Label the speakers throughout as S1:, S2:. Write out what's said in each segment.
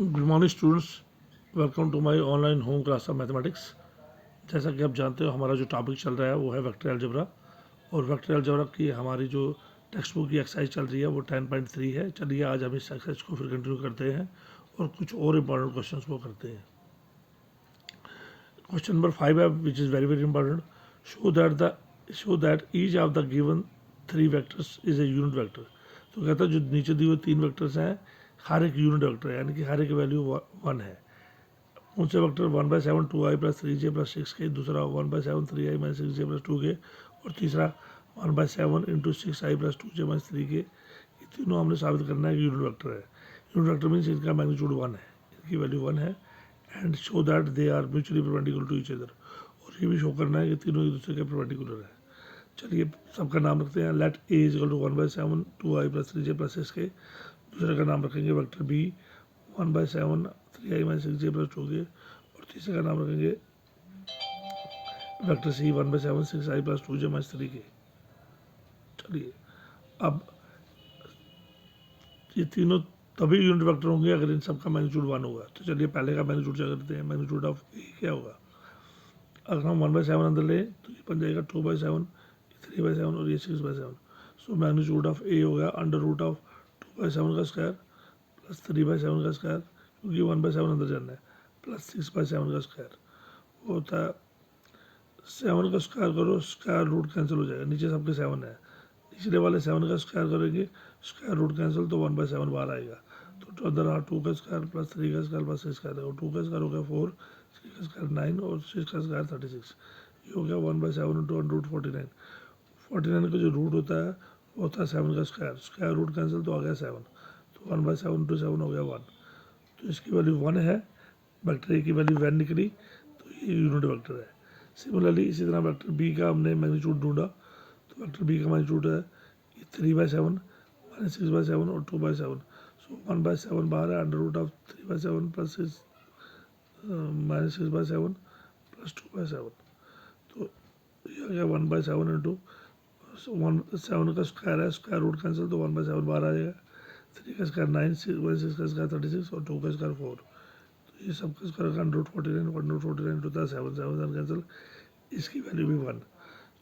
S1: Good morning students, welcome to my online home class of mathematics. जैसा कि आप जानते हो हमारा जो टॉपिक चल रहा है वो है वेक्टर अलजेब्रा। और वेक्टर अलजेब्रा की हमारी जो टेक्स्ट बुक की एक्सरसाइज चल रही है वो 10.3 है। चलिए आज हम इस एक्सरसाइज को फिर कंटिन्यू करते हैं और कुछ और इम्पॉर्टेंट क्वेश्चंस को करते हैं। क्वेश्चन नंबर 5 है which is very very important. Show that each of the given 3 vectors is a unit vector. तो कहता है जो नीचे दिए हुए 3 वेक्टर्स हैं हर एक यूनिट वेक्टर है, यानी कि हर एक वैल्यू 1 है। ऊंचे vector 1/7 2i plus 3j plus 6k, दूसरा 1/7 3i minus 6j plus 2k, और तीसरा 1/7 into 6i plus 2j minus 3k। ये तीनों हमने साबित करना है कि यूनिट वेक्टर है। यूनिट वेक्टर मीन्स इनका मैग्नीट्यूड 1 है, इनकी वैल्यू 1 है। And show that they are mutually perpendicular to each other, और ये भी शो करना है कि तीनों एक दूसरे के परपेंडिकुलर है। चलिए सबका नाम रखते हैं। Let A is equal to 1/7 2i plus 3j plus 6k। दूसरे का नाम रखेंगे vector B 1/7 3i minus 6j plus 2k। और तीसरे का नाम रखेंगे vector C 1/7 6i plus 2j minus 3k। चलिए अब ये तीनों तभी यूनिट वेक्टर होंगे अगर इन सबका मैग्नीट्यूड 1 होगा। तो चलिए पहले का मैग्नीट्यूड क्या करते हैं। मैग्नीट्यूड ऑफ ए क्या होगा। अगर हम 1/7 अंदर लें तो ये बन जाएगा 2/7, 3/7 और ये 6/7। सो मैग्नीट्यूड ऑफ ए होगा अंडर रूट ऑफ 2/7 का स्क्वायर प्लस 3/7 का स्क्वायर, क्योंकि 1/7 अंदर जाना है, प्लस 6/7 का स्क्वायर। वो होता है 7 का स्क्वायर करो, स्क्वायर रूट कैंसिल हो जाएगा, नीचे सबके 7 है, निचले वाले 7 का स्क्वायर करेंगे, स्क्वायर रूट कैंसिल, तो 1/7 बाहर आएगा। तो अंदर रहा 2 का स्क्वायर प्लस 3 का स्क्वायर प्लस 6 का स्क्वायर, 2 का स्क्वायर हो गया 4, 3 का स्क्वायर 9 और 6 का स्क्वायर 36। ये हो गया 1/7 इंटू अंडर रूट 49। 49 का जो रूट होता है वो होता है 7 का स्क्वायर, स्क्वायर रूट कैंसिल तो आ गया 7, तो 1/7 इंटू 7 हो गया 1। तो इसकी वैल्यू 1 है, वेक्टर ए की वैल्यू 1 निकली, तो ये यूनिट वेक्टर है। सिमिलरली इसी तरह वेक्टर बी का हमने मैग्नीट्यूड ढूंढा, तो वेक्टर बी का मैग्नीट्यूड है 3/7 माइनस 6/7 और 2/7। सो 1/7 बाहर है, under root of 3/7 plus 6 minus 6/7 plus 2/7। तो ये आ गया 1/7 इंटू 7 का स्क्वायर है, स्क्वायर रूट कैंसिल, तो 1/7 बाहर आ जाएगा, 3 का स्क्वायर 9, 6 का स्क्वायर 36 और 2 का स्क्वायर 4। तो ये सब का स्क्वायर अंडर रूट 49 होता है 7 7 कैंसिल, इसकी वैल्यू भी 1।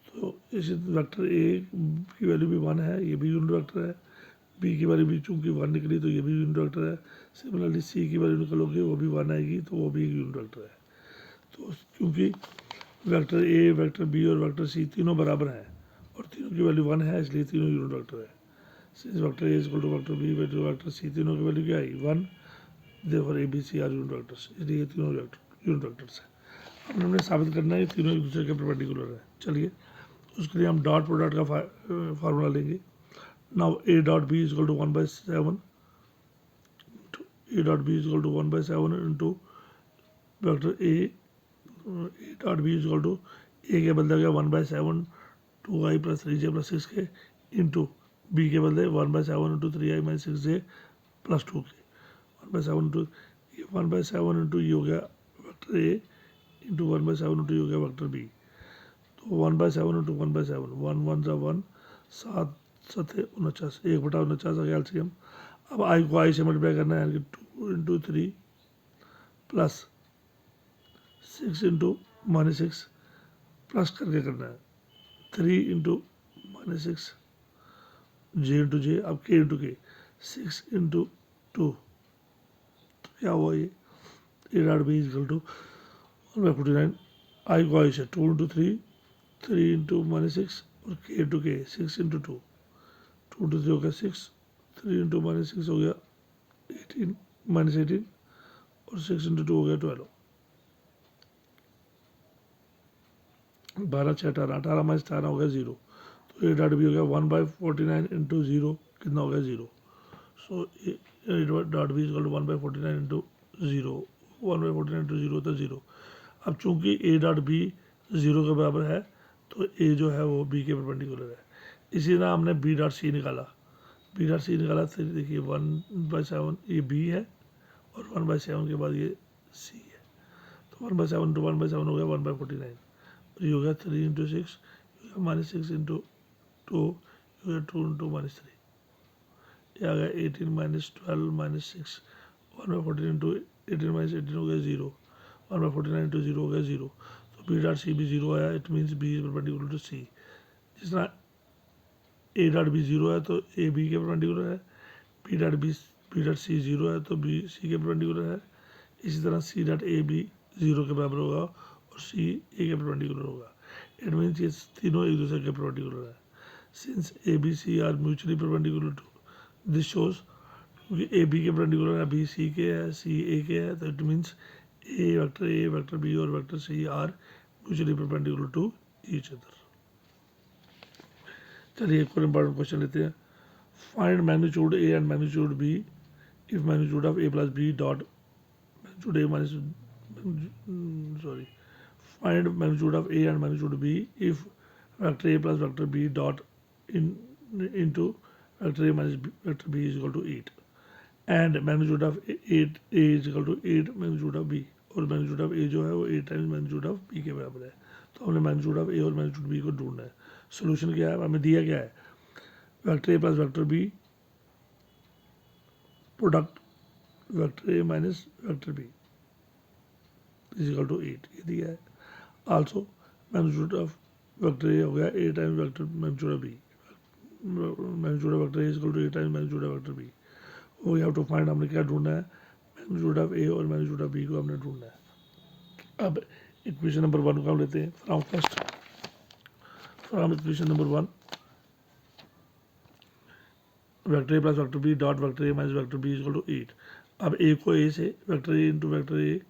S1: तो इसी वेक्टर ए की वैल्यू भी 1 है, ये भी यूनिट वेक्टर है। बी की वैल्यू भी चूंकि 1 निकली तो ये भी यूनिट वेक्टर है। सिमिलरली सी की वैल्यू निकलोगे वो भी 1 आएगी, तो वो भी एक यूनिट वेक्टर है। तो क्योंकि वेक्टर ए, वेक्टर बी और वेक्टर सी तीनों बराबर हैं और तीनों की वैल्यू 1 है, इसलिए तीनों यूनिट वेक्टर है। Since vector A equal to vector B vector C, तीनों की वैल्यू क्या आई 1, therefore A B C are unit vectors, इसलिए ये तीनों यूनिट वेक्टर्स हैं। अब हमने साबित करना है कि तीनों एक दूसरे के परपेंडिकुलर है। चलिए उसके लिए हम डॉट प्रोडक्ट का फार्मूला लेंगे। Now a dot b is equal to 1/7, a dot b is equal to 1/7 into vector a dot b is equal to a के बदले गया 1/7 2i plus 3j plus 6k into b के बदले 1/7 into 3i minus 6j plus 2k। 1/7 into 1/7 into ये हो गया vector a into 1/7 into ये हो गया वेक्टर b। तो 1/7 इंटू 1/7, 1 1 सा 1, 7 7 49, 1/49 आ गया एलसीएम। अब आई को आई से मल्टीप्लाई करना है, यानी कि 2 into 3 plus 6 into minus 6 plus करके करना है 3 इंटू माइनस 6 जे इंटू जे, अब के इंटू के 6 इंटू 2, तो क्या हुआ ये A dot B equal to 1/49। I को आई से 2 इंटू 3, 3 इंटू माइनस 6 और के इंटू के 6 इंटू 2, 2 इंटू 3 हो गया 6, 3 इंटू माइनस 6 हो गया 18 माइनस 18 और 6 इंटू 2 हो गया 12। 12 6 18, 18 माइनस 18 हो गया 0। तो ए डॉट बी हो गया 1/49 इंटू 0, कितना हो गया 0। So A dot B equal to 1/49 into 0, 1/49 into 0 होता है 0। अब चूंकि ए डॉट बी 0 के बराबर है तो ए जो है वो बी के परपेंडिकुलर है। इसी तरह हमने बी डॉट सी निकाला, बी डॉट सी निकाला तो देखिए 1/7 ये बी है और 1/7 के बाद ये सी है, तो 1/7 इंटू 1/7 हो गया 1/49, और ये हो गया 3 इंटू 6 माइनस 6 इंटू 2, ये हो गया 2 इंटू माइनस 3, ये आ गया 18 माइनस 12 माइनस 6 1/14 इंटू 18 माइनस 18 हो गया 0, 1/49 इंटू 0 हो गया 0। तो बी डॉट सी भी 0 आया, it means B is perpendicular to C. जिस तरह ए डॉट बी 0 है तो ए बी के परपेंडिकुलर है, बी डॉट सी 0 है तो बी सी के परपेंडिकुलर है। इसी तरह सी डॉट ए भी 0 के बराबर होगा और सी ए के परपेंडिकुलर होगा। इट मीन्स ये तीनों एक दूसरे के परपेंडिकुलर है। Since A B C are mutually perpendicular to this shows, क्योंकि ए बी के परपेंडिकुलर है, बी सी के है, सी ए के है, तो it means A vector B और vector C are mutually perpendicular to each other. चलिए एक और इंपॉर्टेंट क्वेश्चन लेते हैं। Find magnitude A and magnitude B if magnitude of A plus B dot magnitude A minus find magnitude of a and magnitude b if vector a plus vector b dot into vector a minus vector b is equal to 8 and magnitude of 8 a is equal to 8 magnitude of b और magnitude of a जो है वो 8 times magnitude of b के बराबर है। तो हमने magnitude of a और magnitude b को ढूंढना है। सोल्यूशन क्या है, हमें दिया क्या है, vector a plus vector b product vector a minus vector b is equal to 8 ये दिया है। Also magnitude of vector A हो गया 8 times vector magnitude of B, magnitude of vector A is equal to 8 times magnitude of vector B. We have to find, हमने क्या ढूंढना है, magnitude of ए और मैग्नीट्यूड ऑफ बी को हमने ढूंढना है। अब इक्वेशन नंबर 1 को हम लेते हैं from equation number 1 vector A plus vector B dot vector A minus vector B is equal to 8। अब ए को ए से, vector A into vector A,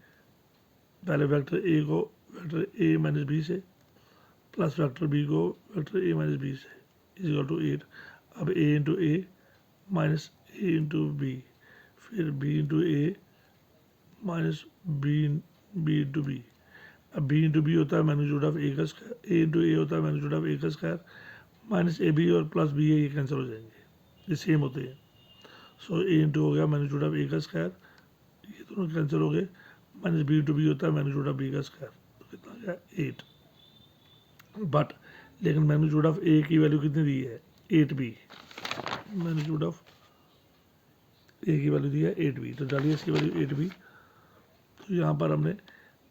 S1: पहले वेक्टर ए को वेक्टर ए माइनस बी से प्लस वेक्टर बी को vector A minus B से is equal to 8। अब A into A minus A into B, फिर B into A minus B into B. अब B into B होता है magnitude of ए का square, ए into ए होता है मैग्नीट्यूड ऑफ ए का स्क्वायर, माइनस ए बी और प्लस बी ए ये कैंसिल हो जाएंगे, ये सेम होते हैं। सो ए इंटू हो गया मैग्नीट्यूड ऑफ ए का स्क्वायर, ये दोनों कैंसिल हो गए, माइनस बी इंटू बी होता है मैग्नीट्यूड ऑफ बी का स्क्वायर, तो कितना आ गया 8। बट लेकिन मैग्नीट्यूड ऑफ ए की वैल्यू कितनी दी है 8b, मैग्नीट्यूड ऑफ ए की वैल्यू दी है 8b, तो डालिए इसकी वैल्यू 8b। तो यहाँ पर हमने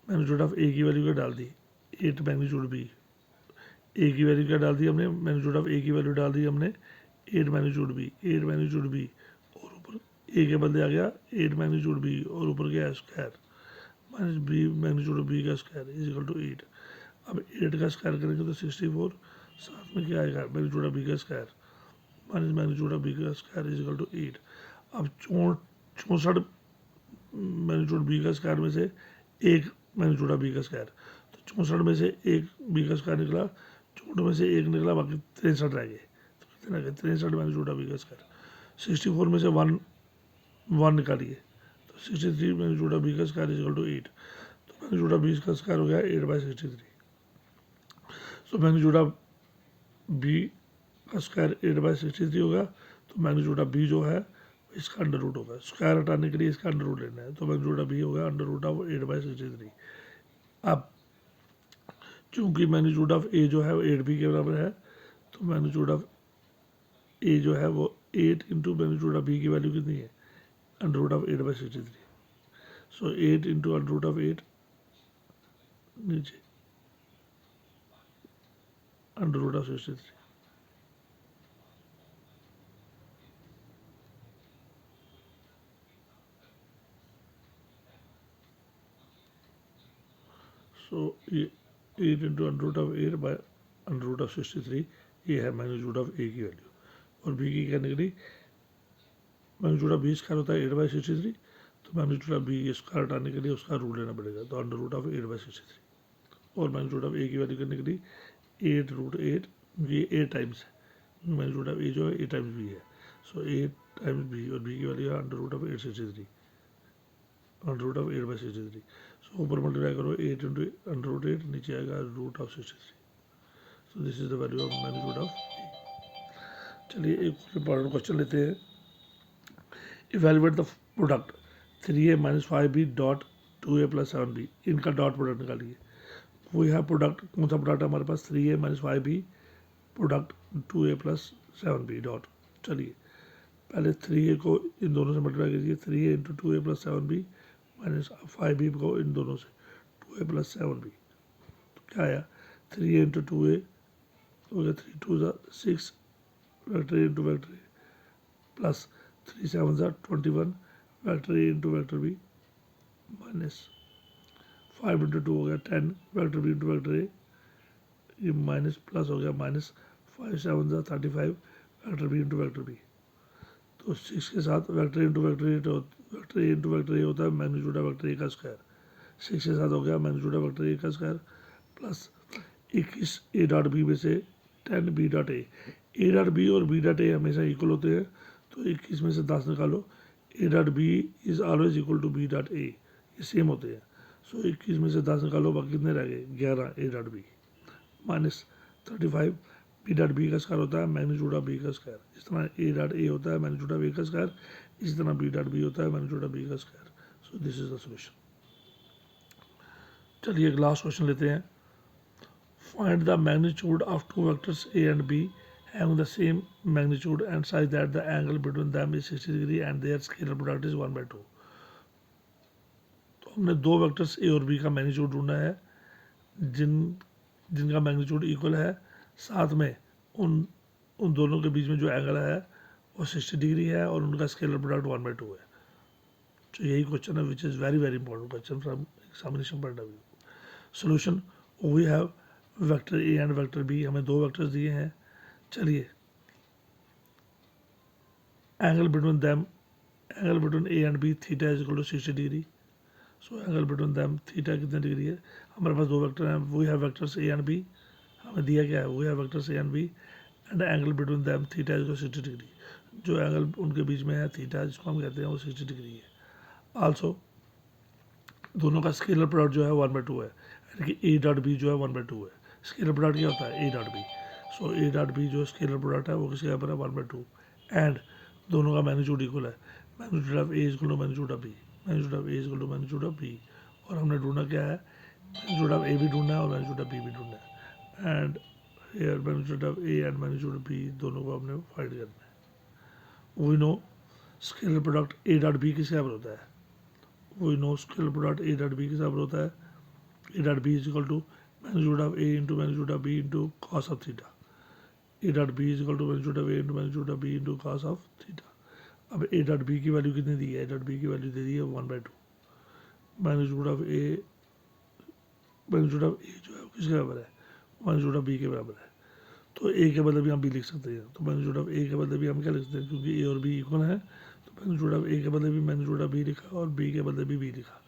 S1: मैग्नीट्यूड ऑफ ए की वैल्यू क्या डाल दी 8 मैग्नीट्यूड बी, ए की वैल्यू क्या डाल दी हमने, मैग्नीट्यूड ऑफ ए की वैल्यू डाल दी हमने 8 मैग्नीट्यूड बी, 8 मैग्नीट्यूड बी और ऊपर ए के बदले आ गया 8 मैग्नीट्यूड बी और ऊपर क्या है square minus B magnitude B का स्क्वायर इज इक्वल टू 8। अब 8 का स्क्वायर करेंगे तो 64, साथ में क्या आएगा मैग्नीट्यूड ऑफ बी का square minus magnitude of B का स्क्वायर इज इक्वल टू 8। अब 64 मैग्नीट्यूड बी का स्क्वायर में से एक मैग्नीट्यूड ऑफ बी का स्क्वायर, तो 64 में से एक बी का स्क्वायर निकला, 64 में से एक निकला, बाकी 63 रह गए, तो कितने रह गए 63 मैग्नीट्यूड ऑफ बी का स्क्वायर। 64 में से 1 निकालिए, तो 63 मैग्नीट्यूड ऑफ बी का स्क्वायर इज इक्वल टू 8। तो मैग्नीट्यूड ऑफ बी का स्क्वायर हो गया 8/63। सो मैग्नीट्यूड ऑफ बी का स्क्वायर 8/63 होगा, तो मैग्नीट्यूड ऑफ बी जो है इसका अंडर रूट होगा, स्क्वायर हटाने के लिए इसका अंडर रूट लेना है, तो मैग्नीट्यूड ऑफ बी होगा अंडर रूट ऑफ 8/63। अब चूंकि मैग्नीट्यूड ऑफ ए जो है वो 8b के बराबर है, तो मैग्नीट्यूड ऑफ ए जो है वो 8 इंटू मैग्नीट्यूड ऑफ बी की वैल्यू कितनी है under root of 8/63। So 8 into under root of 8 नीचे अंडर रूट ऑफ 63। सो ये 8 into under root of 8 by under root of 63, ये है मैग्नीट्यूड ऑफ ए की वैल्यू। और बी की क्या निकली, मैग्नीट्यूड ऑफ बी स्क्वायर होता है 8/63, तो मैग्नीट्यूड ऑफ बी स्क्वायर हटाने के लिए उसका रूट लेना पड़ेगा, तो अंडर रूट ऑफ 8/63। और मैग्नीट्यूड ऑफ ए की वैल्यू क्या निकली 8√8, ये 8 टाइम्स है, मैग्नीट्यूड ऑफ ए जो है 8 टाइम्स बी है, सो 8 टाइम्स बी, और बी की वैल्यू है under root of 863, under root of 8/63। So ऊपर मल्टीप्लाई करो 8 इंटू अंडर रूट 8, नीचे आएगा root of 63। So this is the value of magnitude of A. चलिए एक इंपॉर्टेंट क्वेश्चन लेते हैं। Evaluate the product 3a minus 5b dot 2a plus 7b, इनका dot product निकालिए। वो यह प्रोडक्ट कौन सा प्रोडक्ट है हमारे पास 3a minus 5b product 2a plus 7b dot. चलिए पहले 3a को इन दोनों से मल्टीप्लाई कीजिए, 3a into 2a plus 7b minus 5b को इन दोनों से 2a प्लस 7b, तो क्या आया 3a इंटू 2a हो गया 3 2 6 vector A into vector A plus 3 7 21 vector A into vector B minus 5 into 2 हो गया 10 vector B into vector A, ये माइनस प्लस हो गया minus 5 7 35 vector B into vector B. तो 6 के साथ vector into vector A into vector A होता है मैग्नीट्यूड ऑफ वेक्टर ए का स्क्वायर। 6 के साथ हो गया मैग्नीट्यूड ऑफ वेक्टर ए का square plus 21 A dot B में से 10 B dot A dot B और बी डॉट ए हमेशा इक्वल होते हैं, तो 21 में से 10 निकालो, A dot B is always equal to B dot A, ये सेम होते हैं। सो 21 में से 10 निकालो, बाकी कितने रह गए 11 A dot B minus 35 B dot B का स्क्वायर होता है मैग्नीट्यूड ऑफ बी का स्क्वायर। जिस तरह ए डॉट ए होता है मैग्नीट्यूड ऑफ ए का स्क्वायर, इसी तरह बी डॉट बी होता है मैग्नीट्यूड ऑफ बी का square. So this is the solution. चलिए एक लास्ट क्वेश्चन लेते हैं। Find the magnitude of two vectors A and B having the same magnitude and such that the angle between them is 60 degree and their scalar product is 1/2। तो हमने दो vectors A और B का magnitude ढूंढना है जिनका magnitude equal है, साथ में उन उन दोनों के बीच में जो एंगल है वो 60 डिग्री है और उनका स्केलर प्रोडक्ट 1/2 है। तो यही क्वेश्चन है which is very very important question from examination point of view. Solution, we have vector A and vector B, हमें दो वेक्टर्स दिए हैं। चलिए angle between A and B theta is equal to 60 degree. So angle between them theta कितने degree है, हमारे पास दो वेक्टर हैं, we have vectors A and B, हमें दिया क्या है we have vectors A and B and angle between them theta is equal to 60 degree. जो एंगल उनके बीच में है थीटा जिसको हम कहते हैं वो 60 डिग्री है। आल्सो दोनों का स्केलर प्रोडक्ट जो है 1/2 है, यानी कि ए डॉट बी जो है 1/2 है। स्केलर प्रोडक्ट क्या होता है A dot B. So A dot B जो स्केलर प्रोडक्ट है वो किसके बराबर है 1/2 एंड दोनों का मैग्नीट्यूड इक्वल है, magnitude of A is equal to magnitude of B, magnitude of A is equal to magnitude of B. और हमने ढूंढना क्या है, मैग्नीट्यूड ऑफ ए भी ढूंढना है और मैग्नीट्यूड ऑफ बी भी ढूंढना है and here magnitude of A and magnitude of B दोनों को हमने फाइंड करना है। We know scalar product A dot B किसके बराबर होता है, we know scalar product A dot B किसके बराबर होता है, A dot B is equal to magnitude of A into magnitude of B into cos of theta. A dot B is equal to magnitude of A into magnitude of B into cos of theta. अब A dot B की value कितनी दी है, A dot B की value दे दी है 1/2। Magnitude of ए जो है किसके बराबर है, मैग्नीट्यूड ऑफ बी के बराबर है। तो ए के बदले भी हम बी लिख सकते हैं, तो मैग्नीट्यूड ऑफ ए के बदले भी हम क्या लिख सकते हैं, क्योंकि ए और बी इक्वल है तो मैग्नीट्यूड ऑफ ए के बदले भी मैग्नीट्यूड ऑफ बी लिखा और बी के बदले भी बी लिखा।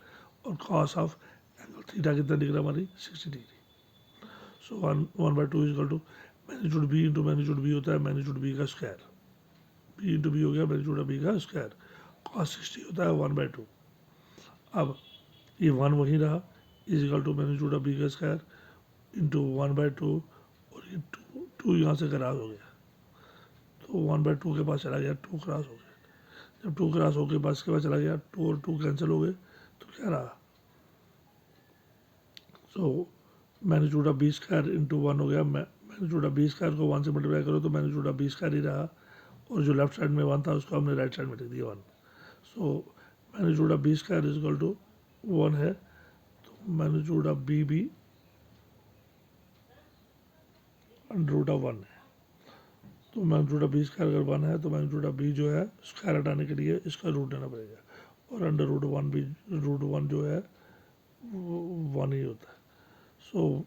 S1: और कॉस ऑफ एंगल थीटा कितना दिख रहा है हमारी 60 degree. So 1/2 is equal to magnitude B into magnitude B होता है मैग्नीट्यूड बी का स्क्वायर, बी इंटू बी हो गया मैग्नीट्यूड ऑफ बी का स्क्वायर, कॉस 60 होता है 1/2। अब ये 1 वही रहा is equal to magnitude of B का स्क्वायर इंटू 1/2 और ये 2 यहाँ से क्रॉस हो गया, तो 1/2 के पास चला गया, 2 क्रॉस हो गया। जब 2 क्रॉस होकर पास के पास चला गया 2 और 2 कैंसिल हो गए, तो क्या रहा, so magnitude of B square into 1 हो गया। मैग्नीट्यूड ऑफ बी स्क्वायर को 1 से मल्टीप्लाई करो तो मैग्नीट्यूड ऑफ बी स्क्वायर ही रहा, और जो लेफ्ट साइड में 1 था उसको हमने राइट साइड में लिख दिया 1। So magnitude of B square is equal to 1 है, तो मैग्नीट्यूड ऑफ बी भी अंडर रूट ऑफ 1 है। तो मैग्नीट्यूड ऑफ बी स्क्वायर अगर 1 है तो मैग्नीट्यूड ऑफ बी जो है स्क्वायर हटाने के लिए इसका रूट लेना पड़ेगा, और अंडर रूट 1 भी रूट 1 जो है वो 1 ही होता है। सो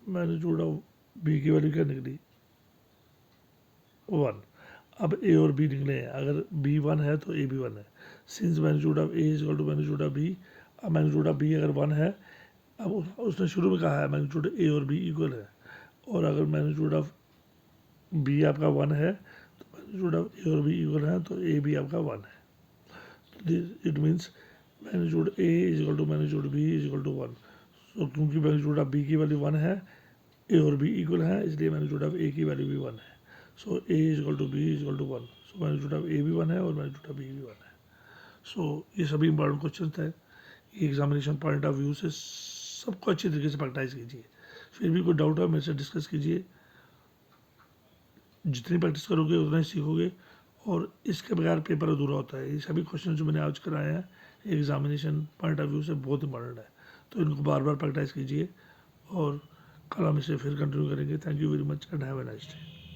S1: मैग्नीट्यूड ऑफ बी की वैल्यू क्या निकली 1। अब ए और बी निकले हैं, अगर बी 1 है तो ए भी 1 है। Since magnitude of A is equal to magnitude of B, अब मैग्नीट्यूड ऑफ बी अगर 1 है, अब उसने शुरू में कहा है मैग्नीट्यूड ए और बी इक्वल है, और अगर मैग्नीट्यूड ऑफ बी आपका 1 है तो मैग्नीट्यूड ऑफ ए और बी इक्वल है, तो ए भी आपका 1 है। तो it means magnitude A is equal to magnitude B is equal to 1। So क्योंकि मैग्नीट्यूड ऑफ बी की वैल्यू 1 है, ए और बी इक्वल है, इसलिए मैग्नीट्यूड ऑफ ए की वैल्यू भी 1 है। So A is equal to B is equal to 1। So magnitude of A भी 1 है और मैग्नीट्यूड ऑफ बी भी 1 है। सो ये सभी इंपॉर्टेंट क्वेश्चन थे, ये एग्जामिनेशन पॉइंट ऑफ व्यू से सबको अच्छी तरीके से प्रैक्टिस कीजिए। फिर भी कोई डाउट है मेरे से डिस्कस कीजिए, जितनी प्रैक्टिस करोगे उतना ही सीखोगे और इसके बगैर पेपर अधूरा होता है। ये सभी क्वेश्चन जो मैंने आज कराए हैं एग्जामिनेशन पॉइंट ऑफ व्यू से बहुत इंपॉर्टेंट है, तो इनको बार बार प्रैक्टिस कीजिए और कल हम इसे फिर कंटिन्यू करेंगे। Thank you very much and have a nice day.